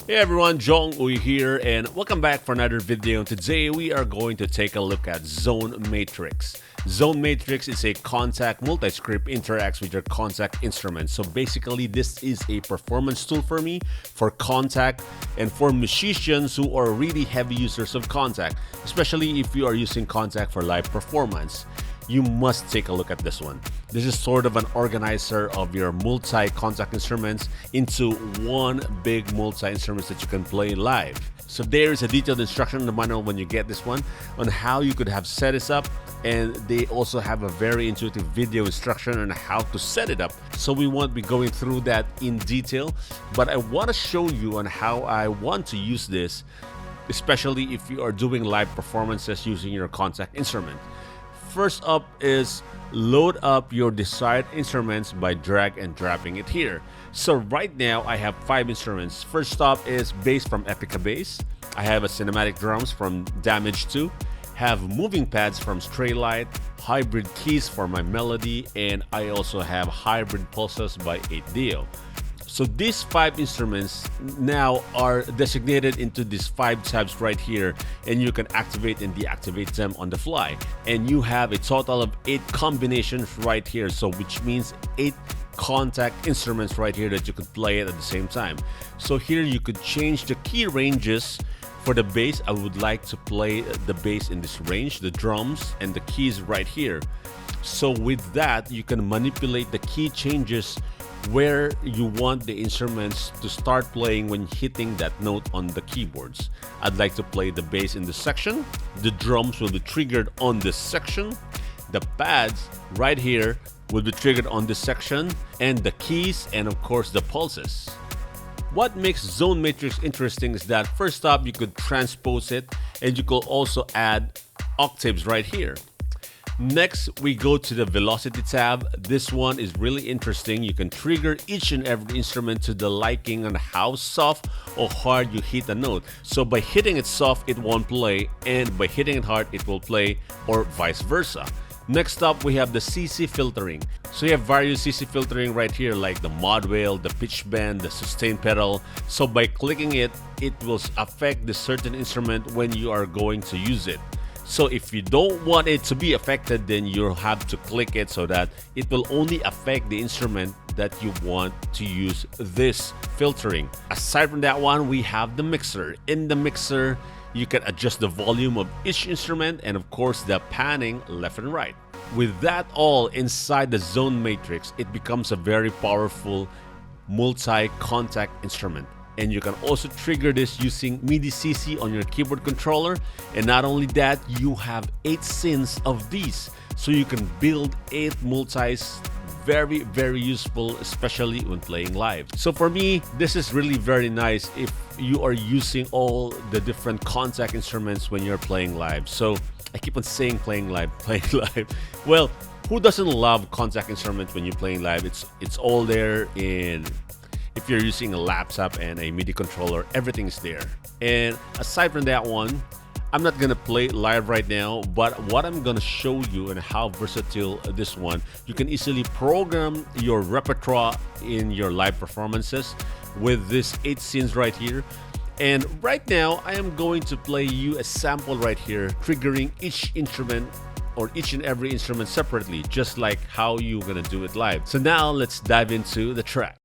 Hey everyone, Jong Uy here, and welcome back for another video. Today we are going to take a look at Zone Matrix. Zone Matrix is a Kontakt multi-script interacts with your Kontakt Instruments. So basically this is a performance tool for me, for Kontakt, and for musicians who are really heavy users of Kontakt, especially if you are using Kontakt for live performance. You must take a look at this one. This is sort of an organizer of your multi-Kontakt instruments into one big multi-instruments that you can play live. So there is a detailed instruction in the manual when you get this one on how you could have set this up, and they also have a very intuitive video instruction on how to set it up. So we won't be going through that in detail, but I want to show you on how I want to use this, especially if you are doing live performances using your Kontakt instrument. First up is load up your desired instruments by drag and dropping it here. So right now I have 5 instruments. First up is bass from Epica Bass. I have a cinematic drums from Damage 2, have moving pads from Straylight, hybrid keys for my melody, and I also have hybrid pulses by 8Dio. So these 5 instruments now are designated into these 5 tabs right here, and you can activate and deactivate them on the fly. And you have a total of 8 combinations right here, so which means 8 Kontakt instruments right here that you could play it at the same time. So here you could change the key ranges. For the bass, I would like to play the bass in this range, the drums and the keys right here. So with that, you can manipulate the key changes where you want the instruments to start playing when hitting that note on the keyboards. I'd like to play the bass in this section. The drums will be triggered on this section. The pads right here will be triggered on this section, and the keys and of course the pulses. What makes Zone Matrix interesting is that first up, you could transpose it, and you could also add octaves right here. Next, we go to the velocity tab. This one is really interesting. You can trigger each and every instrument to the liking on how soft or hard you hit a note. So by hitting it soft, it won't play, and by hitting it hard, it will play, or vice versa. Next up, we have the CC filtering. So you have various CC filtering right here, like the mod whale, the pitch bend, the sustain pedal. So by clicking it, it will affect the certain instrument when you are going to use it. So if you don't want it to be affected, then you'll have to click it so that it will only affect the instrument that you want to use this filtering. Aside from that one, we have the mixer. In the mixer, you can adjust the volume of each instrument and of course the panning left and right. With that all inside the Zone Matrix, it becomes a very powerful multi-Kontakt instrument. And you can also trigger this using MIDI CC on your keyboard controller. And not only that, you have 8 synths of these. So you can build 8 multis. Very useful, especially when playing live. So for me, this is really very nice if you are using all the different Kontakt instruments when you're playing live. So I keep on saying playing live. Well, who doesn't love Kontakt instruments when you're playing live? It's all there in. If you're using a laptop and a MIDI controller, everything's there. And aside from that one, I'm not gonna play live right now, but what I'm gonna show you and how versatile this one, you can easily program your repertoire in your live performances with this 8 scenes right here. And right now, I am going to play you a sample right here, triggering each instrument or each and every instrument separately, just like how you're gonna do it live. So now let's dive into the track.